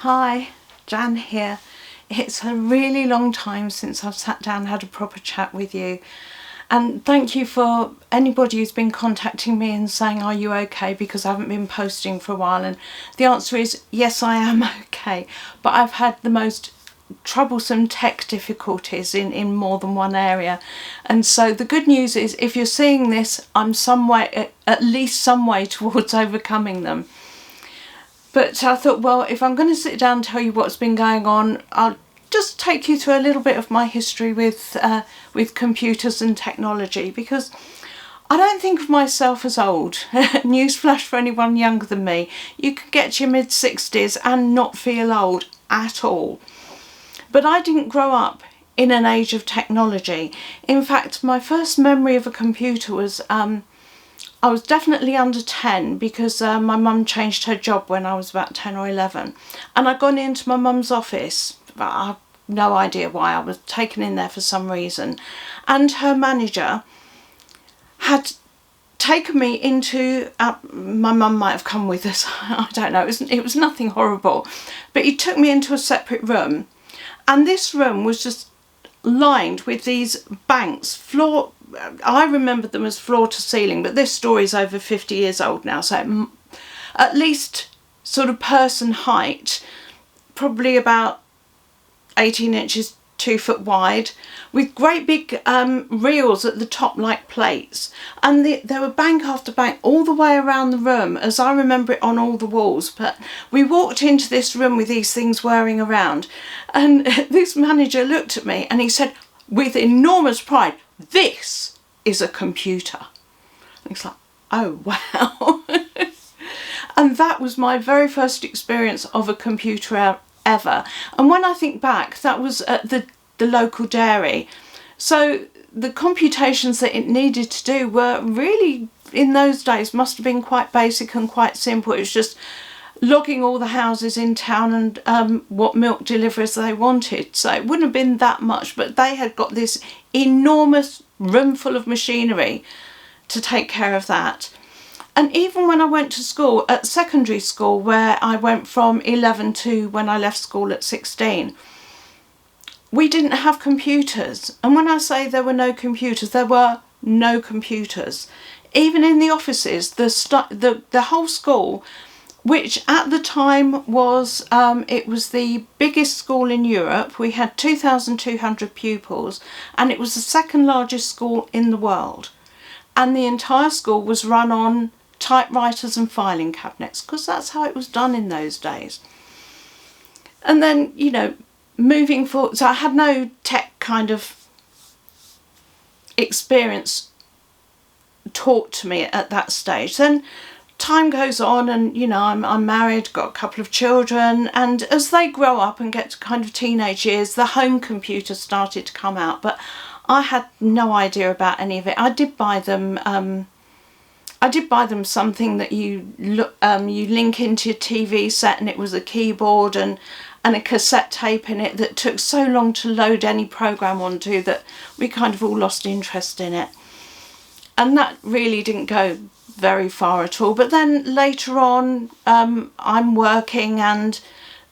Hi, Jan here. It's a really long time since I've sat down and had a proper chat with you. And thank you for anybody who's been contacting me and saying, are you okay? Because I haven't been posting for a while. And the answer is, yes, I am okay. But I've had the most troublesome tech difficulties in more than one area. And so the good news is, if you're seeing this, I'm at least some way towards overcoming them. But I thought, well, if I'm going to sit down and tell you what's been going on, I'll just take you through a little bit of my history with computers and technology, because I don't think of myself as old. Newsflash for anyone younger than me, you can get to your mid-60s and not feel old at all. But I didn't grow up in an age of technology. In fact, my first memory of a computer was I was definitely under 10 because my mum changed her job when I was about 10 or 11. And I'd gone into my mum's office, but I have no idea why. I was taken in there for some reason. And her manager had taken me into, my mum might have come with us, I don't know, it was nothing horrible. But he took me into a separate room. And this room was just lined with these banks, I remember them as floor to ceiling, but this story's over 50 years old now, so at least sort of person height, probably about 18 inches, 2 foot wide, with great big reels at the top like plates. And there were bank after bank all the way around the room, as I remember it, on all the walls. But we walked into this room with these things whirring around, and this manager looked at me and he said with enormous pride, "This is a computer." And it's like, oh wow. And that was my very first experience of a computer ever. And when I think back, that was at the local dairy. So the computations that it needed to do were really, in those days, must have been quite basic and quite simple. It was just logging all the houses in town and what milk deliveries they wanted. So it wouldn't have been that much, but they had got this enormous room full of machinery to take care of that. And even when I went to school, at secondary school, where I went from 11 to when I left school at 16, we didn't have computers. And when I say there were no computers, there were no computers. Even in the offices, the whole school, which at the time was, it was the biggest school in Europe. We had 2,200 pupils, and it was the second largest school in the world. And the entire school was run on typewriters and filing cabinets, because that's how it was done in those days. And then, you know, moving forward, so I had no tech kind of experience taught to me at that stage. Then time goes on, and you know, I'm married, got a couple of children, and as they grow up and get to kind of teenage years, the home computer started to come out, but I had no idea about any of it. I did buy them something that you link into your TV set, and it was a keyboard and a cassette tape in it that took so long to load any program onto that we kind of all lost interest in it. And that really didn't go very far at all. But then later on, I'm working, and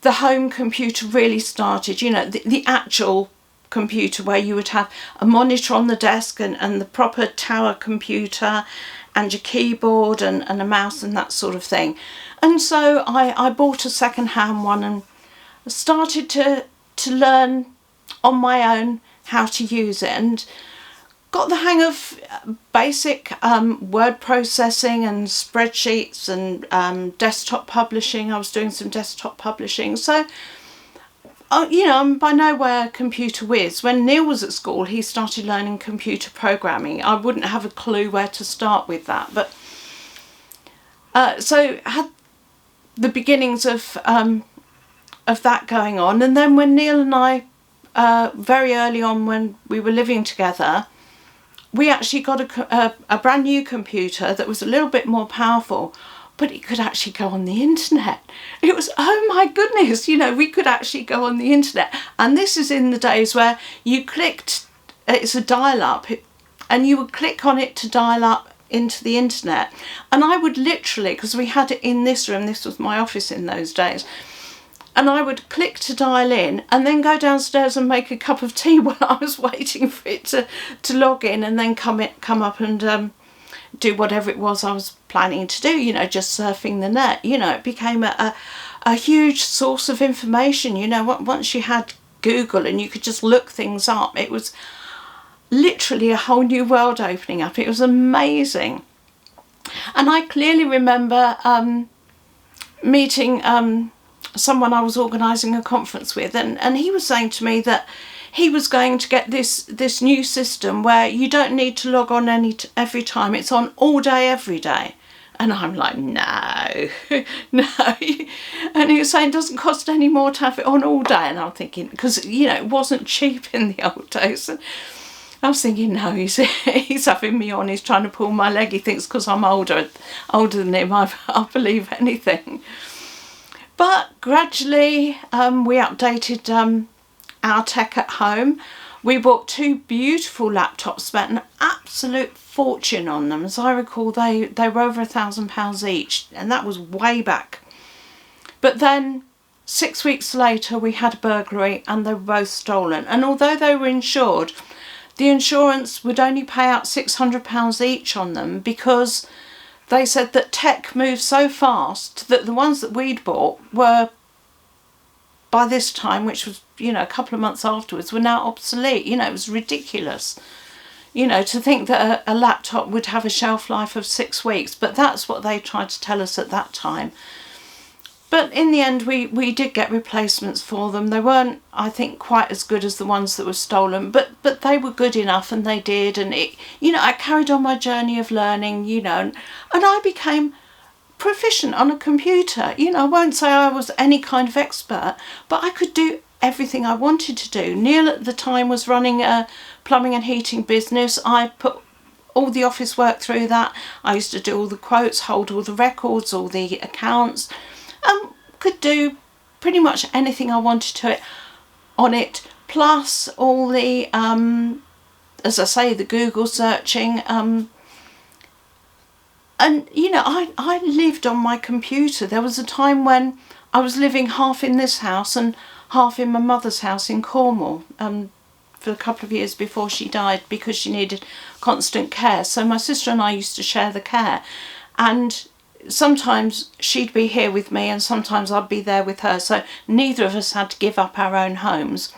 the home computer really started, you know, the actual computer where you would have a monitor on the desk and the proper tower computer and your keyboard and a mouse and that sort of thing. And so I bought a second-hand one and started to learn on my own how to use it, and got the hang of basic word processing and spreadsheets and desktop publishing. I was doing some desktop publishing. So, you know, I'm by no way a computer whiz. When Neil was at school, he started learning computer programming. I wouldn't have a clue where to start with that. But so had the beginnings of that going on. And then when Neil and I, very early on when we were living together, we actually got a brand new computer that was a little bit more powerful, but it could actually go on the internet. It was, oh my goodness, you know, we could actually go on the internet. And this is in the days where you clicked, it's a dial-up, and you would click on it to dial up into the internet. And I would literally, because we had it in this room, this was my office in those days, And I would click to dial in and then go downstairs and make a cup of tea while I was waiting for it to log in, and then come up and do whatever it was I was planning to do, you know, just surfing the net. You know, it became a huge source of information. You know, once you had Google and you could just look things up, it was literally a whole new world opening up. It was amazing. And I clearly remember meeting someone I was organising a conference with, and he was saying to me that he was going to get this new system where you don't need to log on every time. It's on all day, every day. And I'm like, no, no. And he was saying it doesn't cost any more to have it on all day. And I'm thinking, because, you know, it wasn't cheap in the old days. And I was thinking, no, he's having me on. He's trying to pull my leg. He thinks because I'm older than him, I'll believe anything. But gradually we updated our tech at home. We bought 2 beautiful laptops, spent an absolute fortune on them. As I recall, they were over £1,000 each, and that was way back. But then 6 weeks later we had a burglary and they were both stolen. And although they were insured, the insurance would only pay out £600 each on them, because they said that tech moved so fast that the ones that we'd bought were, by this time, which was, you know, a couple of months afterwards, were now obsolete. You know, it was ridiculous, you know, to think that a laptop would have a shelf life of 6 weeks. But that's what they tried to tell us at that time. But in the end, we did get replacements for them. They weren't, I think, quite as good as the ones that were stolen, but they were good enough, and they did. And it, you know, I carried on my journey of learning, you know, and I became proficient on a computer. You know, I won't say I was any kind of expert, but I could do everything I wanted to do. Neil at the time was running a plumbing and heating business. I put all the office work through that. I used to do all the quotes, hold all the records, all the accounts. Could do pretty much anything I wanted to on it, plus all the, as I say, the Google searching. And, you know, I lived on my computer. There was a time when I was living half in this house and half in my mother's house in Cornwall, for a couple of years before she died, because she needed constant care. So my sister and I used to share the care, and sometimes she'd be here with me and sometimes I'd be there with her, so neither of us had to give up our own homes.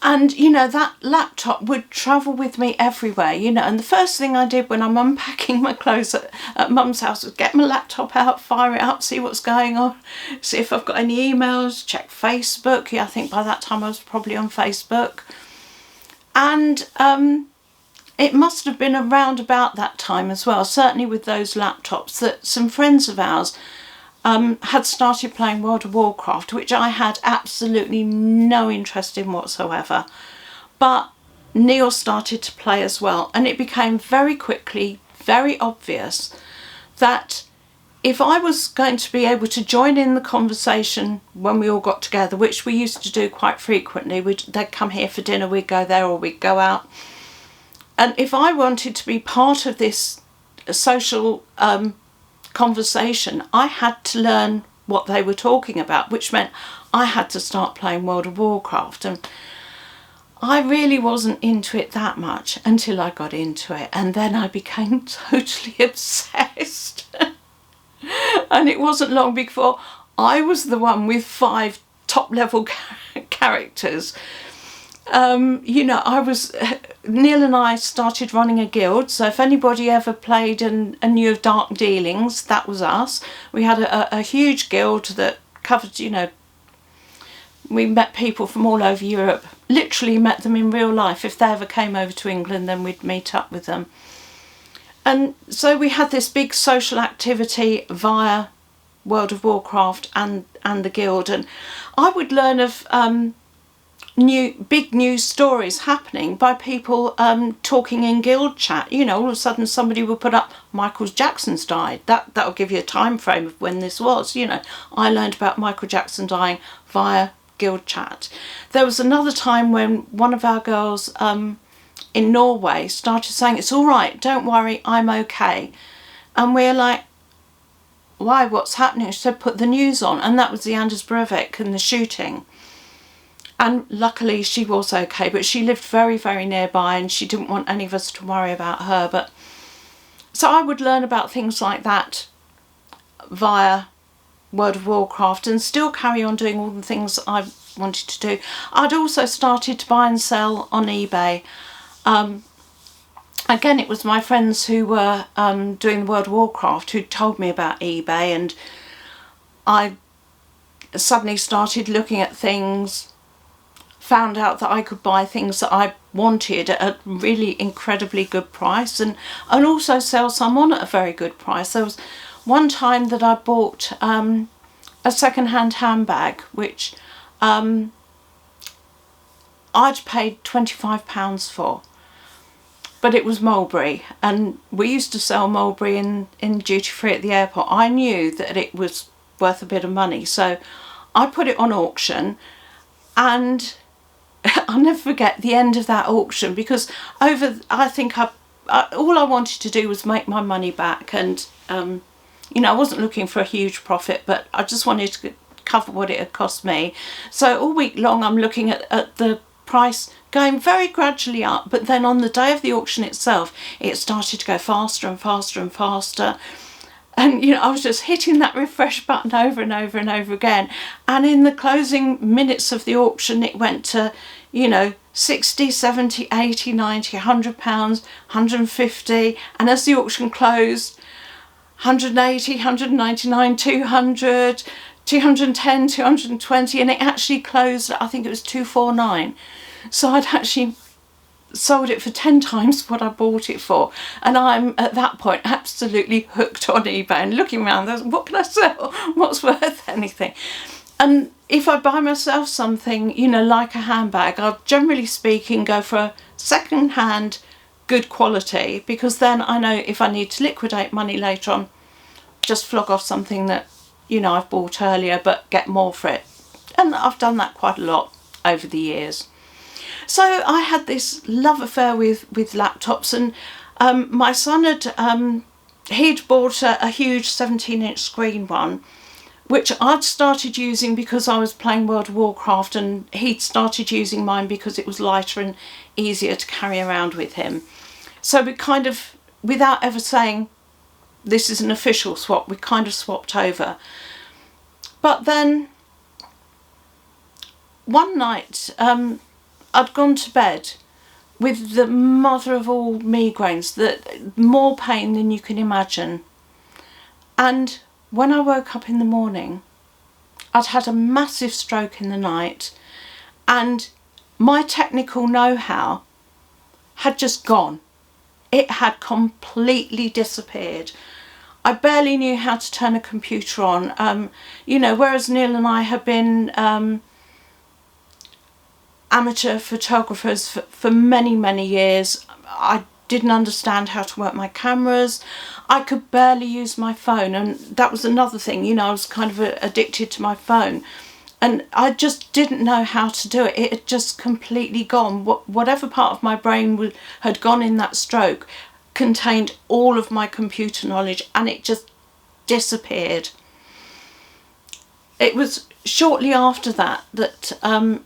And, you know, that laptop would travel with me everywhere, you know, and the first thing I did when I'm unpacking my clothes at Mum's house was get my laptop out, fire it up, see what's going on, see if I've got any emails, check Facebook. Yeah, I think by that time I was probably on Facebook. And it must have been around about that time as well, certainly with those laptops, that some friends of ours had started playing World of Warcraft, which I had absolutely no interest in whatsoever. But Neil started to play as well, and it became very quickly very obvious that if I was going to be able to join in the conversation when we all got together, which we used to do quite frequently, they'd come here for dinner, we'd go there, or we'd go out. And if I wanted to be part of this social conversation, I had to learn what they were talking about, which meant I had to start playing World of Warcraft. And I really wasn't into it that much until I got into it, and then I became totally obsessed. And it wasn't long before I was the one with 5 top-level characters. You know, Neil and I started running a guild, so if anybody ever played and knew of Dark Dealings, that was us. We had a huge guild that covered, you know, we met people from all over Europe, literally met them in real life. If they ever came over to England, then we'd meet up with them. And so we had this big social activity via World of Warcraft and the guild, and I would learn of big news stories happening by people talking in guild chat. You know, all of a sudden somebody would put up Michael Jackson's died. That'll give you a time frame of when this was. You know, I learned about Michael Jackson dying via guild chat. There was another time when one of our girls in Norway started saying, "It's all right, don't worry, I'm okay." And we're like, why, what's happening? She said, put the news on. And that was the Anders Breivik and the shooting. And luckily she was okay, but she lived very, very nearby and she didn't want any of us to worry about her. But so I would learn about things like that via World of Warcraft and still carry on doing all the things I wanted to do. I'd also started to buy and sell on eBay. Again, it was my friends who were doing World of Warcraft who told me about eBay, and I suddenly started looking at things, found out that I could buy things that I wanted at a really incredibly good price, and also sell some on at a very good price. There was one time that I bought a second-hand handbag which I'd paid £25 for, but it was mulberry, and we used to sell mulberry in duty free at the airport. I knew that it was worth a bit of money, so I put it on auction, and I'll never forget the end of that auction, because I think all I wanted to do was make my money back, and you know, I wasn't looking for a huge profit, but I just wanted to cover what it had cost me. So all week long I'm looking at the price going very gradually up, but then on the day of the auction itself it started to go faster and faster and faster. And you know, I was just hitting that refresh button over and over and over again, and in the closing minutes of the auction it went to, you know, 60, 70, 80, 90, £100, 150, and as the auction closed, 180, 199, 200, 210, 220, and it actually closed at, I think it was 249. So I'd actually sold it for 10 times what I bought it for, and I'm at that point absolutely hooked on eBay and looking around, what can I sell, what's worth anything. And if I buy myself something, you know, like a handbag, I'll generally speaking go for a second hand good quality, because then I know if I need to liquidate money later on, just flog off something that, you know, I've bought earlier but get more for it. And I've done that quite a lot over the years. So I had this love affair with laptops, and my son he'd bought a huge 17-inch screen one, which I'd started using because I was playing World of Warcraft, and he'd started using mine because it was lighter and easier to carry around with him. So we kind of, without ever saying this is an official swap, we kind of swapped over. But then one night I'd gone to bed with the mother of all migraines, that more pain than you can imagine. And when I woke up in the morning, I'd had a massive stroke in the night, and my technical know-how had just gone. It had completely disappeared. I barely knew how to turn a computer on. You know, whereas Neil and I had been amateur photographers for many, many years, I didn't understand how to work my cameras. I could barely use my phone, and that was another thing, you know, I was kind of addicted to my phone, and I just didn't know how to do it. It had just completely gone. Whatever part of my brain had gone in that stroke contained all of my computer knowledge, and it just disappeared. It was shortly after that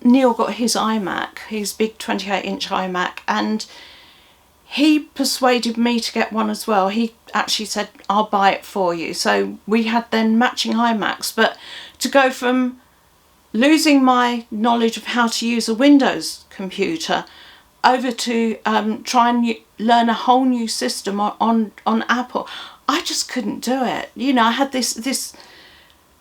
Neil got his iMac, his big 28-inch iMac, and he persuaded me to get one as well. He actually said, I'll buy it for you. So we had then matching iMacs, but to go from losing my knowledge of how to use a Windows computer over to try and learn a whole new system on Apple, I just couldn't do it. You know, I had this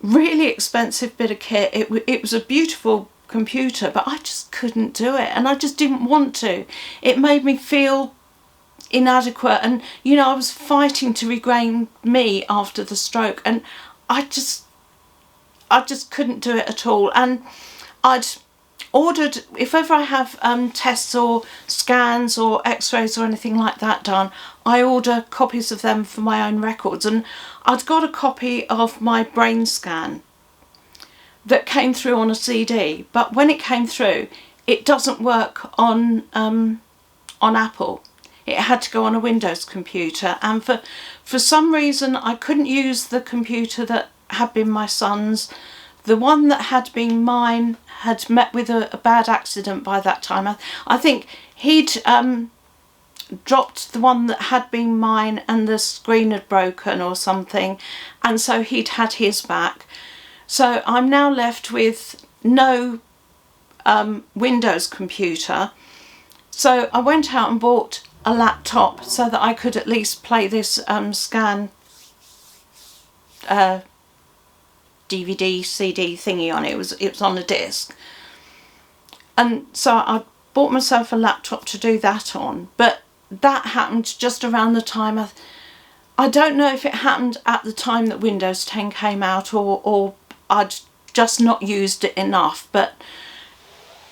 really expensive bit of kit. It was a beautiful computer, but I just couldn't do it, and I just didn't want to. It made me feel inadequate, and you know, I was fighting to regain me after the stroke, and I just couldn't do it at all. And I'd ordered, if ever I have tests or scans or x-rays or anything like that done, I order copies of them for my own records, and I'd got a copy of my brain scan that came through on a CD, but when it came through, it doesn't work on Apple. it had to go on a Windows computer, and for some reason I couldn't use the computer that had been my son's. The one that had been mine had met with a bad accident by that time. I think he'd dropped the one that had been mine and the screen had broken or something, and so he'd had his back. So I'm now left with no Windows computer. So I went out and bought a laptop so that I could at least play this scan DVD CD thingy on it. It was on a disc, and so I bought myself a laptop to do that on. But that happened just around the time I don't know if it happened at the time that Windows 10 came out, or I'd just not used it enough, but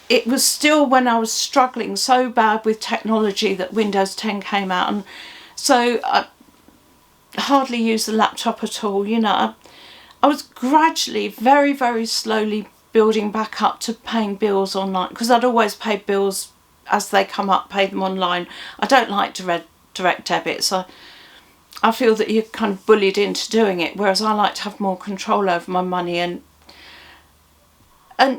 it was still when I was struggling so bad with technology that Windows 10 came out, and so I hardly used the laptop at all. You know, I was gradually, very, very slowly building back up to paying bills online, because I'd always paid bills as they come up, pay them online. I don't like direct debits. I feel that you're kind of bullied into doing it, whereas I like to have more control over my money, and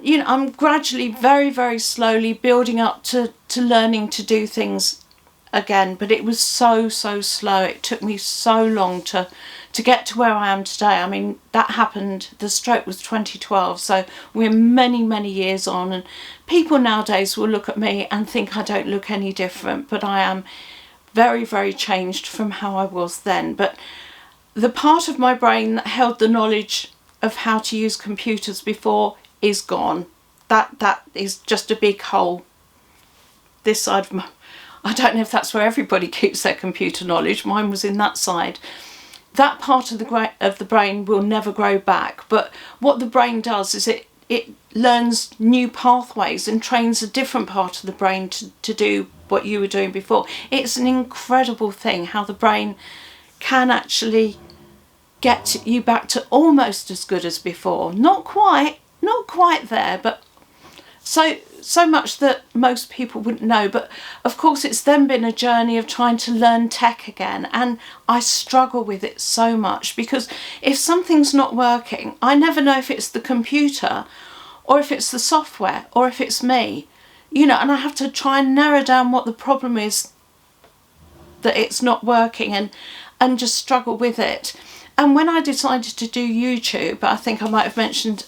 you know, I'm gradually, very, very slowly building up to learning to do things again. But it was so slow. It took me so long to get to where I am today. I mean, that happened, the stroke was 2012, so we're many years on, and people nowadays will look at me and think I don't look any different, but I am very, very changed from how I was then. But the part of my brain that held the knowledge of how to use computers before is gone. That is just a big hole this side of my... I don't know if that's where everybody keeps their computer knowledge. Mine was in that side. That part of the brain will never grow back, but what the brain does is it learns new pathways and trains a different part of the brain to do what you were doing before. It's an incredible thing how the brain can actually get you back to almost as good as before. Not quite there, but so much that most people wouldn't know. But of course it's then been a journey of trying to learn tech again, and I struggle with it so much, because if something's not working, I never know if it's the computer or if it's the software or if it's me, you know, and I have to try and narrow down what the problem is that it's not working, and just struggle with it. And when I decided to do YouTube, I think I might have mentioned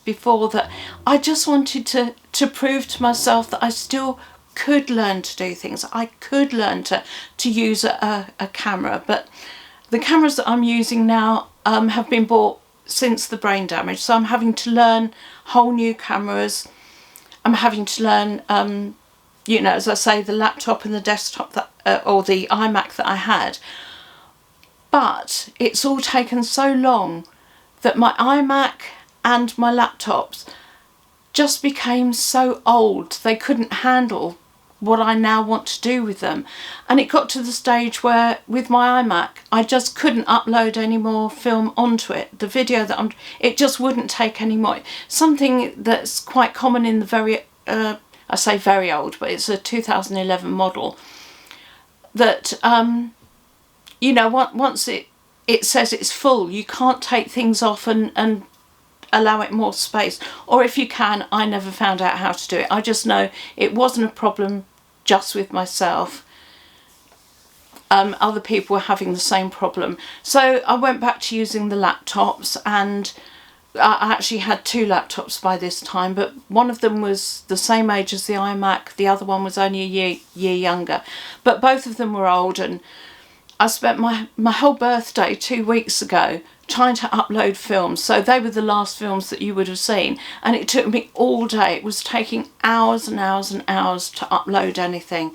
before that I just wanted to prove to myself that I still could learn to do things. I could learn to use a camera, but the cameras that I'm using now have been bought since the brain damage. So I'm having to learn whole new cameras. I'm having to learn, you know, as I say, the laptop and the desktop that, or the iMac that I had. But it's all taken so long that my iMac and my laptops just became so old. They couldn't handle what I now want to do with them. And it got to the stage where with my iMac, I just couldn't upload any more film onto it. The video that it just wouldn't take any more. Something that's quite common in the very, I say very old, but it's a 2011 model that, you know, once it says it's full, you can't take things off and allow it more space. Or if you can, I never found out how to do it. I just know it wasn't a problem just with myself. Other people were having the same problem. So I went back to using the laptops, and I actually had two laptops by this time, but one of them was the same age as the iMac, the other one was only a year younger. But both of them were old, and I spent my whole birthday 2 weeks ago trying to upload films. So they were the last films that you would have seen, and it took me all day. It was taking hours and hours and hours to upload anything.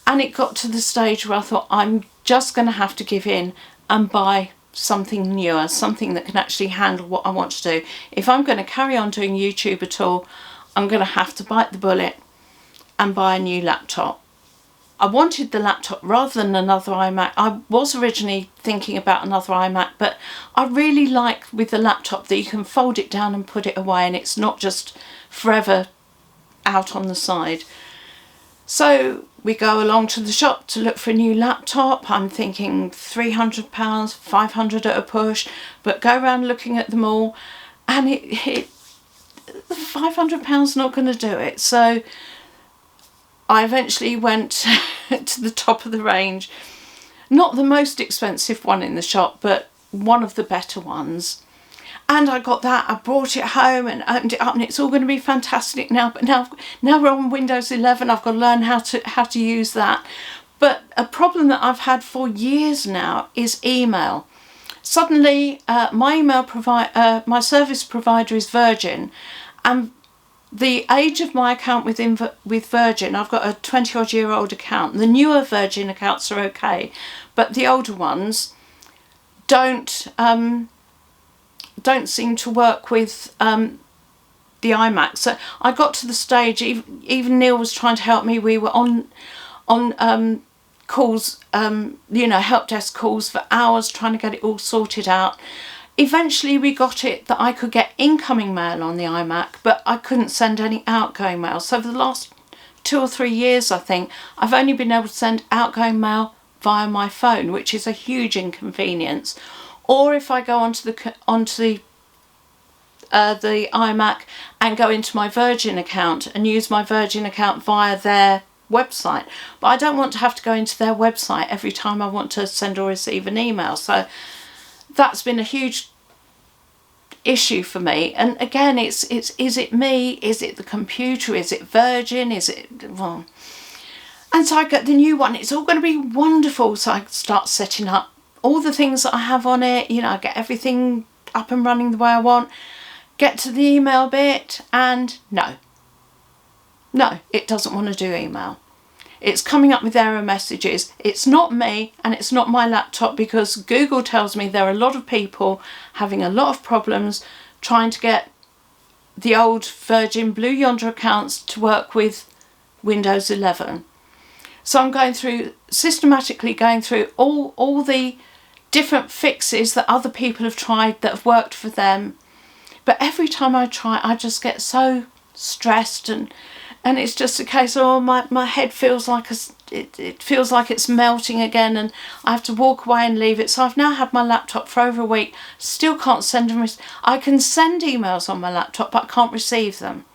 And it got to the stage where I thought, I'm just going to have to give in and buy something newer, something that can actually handle what I want to do. If I'm going to carry on doing YouTube at all, I'm going to have to bite the bullet and buy a new laptop. I wanted the laptop rather than another iMac. I was originally thinking about another iMac, but I really like with the laptop that you can fold it down and put it away, and it's not just forever out on the side. So we go along to the shop to look for a new laptop. I'm thinking £300, £500 at a push, but go around looking at them all, and £500 not going to do it. So I eventually went to the top of the range, not the most expensive one in the shop, but one of the better ones. And I got that, I brought it home and opened it up, and it's all going to be fantastic now. But now we're on Windows 11, I've got to learn how to use that. But a problem that I've had for years now is email. Suddenly, my service provider is Virgin, and the age of my account with Virgin, I've got a 20-odd-year-old account. The newer Virgin accounts are okay, but the older ones don't seem to work with the iMac. So I got to the stage, even Neil was trying to help me. We were on calls, help desk calls for hours trying to get it all sorted out. Eventually we got it that I could get incoming mail on the iMac, but I couldn't send any outgoing mail. So for the last 2 or 3 years, I think, I've only been able to send outgoing mail via my phone, which is a huge inconvenience. Or if I go onto the iMac and go into my Virgin account and use my Virgin account via their website. But I don't want to have to go into their website every time I want to send or receive an email. So that's been a huge issue for me. And again, is it me? Is it the computer? Is it Virgin? Is it, well? And so I get the new one. It's all going to be wonderful. So I start setting up all the things that I have on it. I get everything up and running the way I want. Get to the email bit, and no, it doesn't want to do email. It's coming up with error messages. It's not me, and it's not my laptop, because Google tells me there are a lot of people having a lot of problems trying to get the old Virgin Blue Yonder accounts to work with Windows 11. So I'm systematically going through all the different fixes that other people have tried that have worked for them. But every time I try, I just get so stressed, and it's just a case of, my head feels like it feels like it's melting again, and I have to walk away and leave it. So I've now had my laptop for over a week, still can't send them. I can send emails on my laptop, but I can't receive them.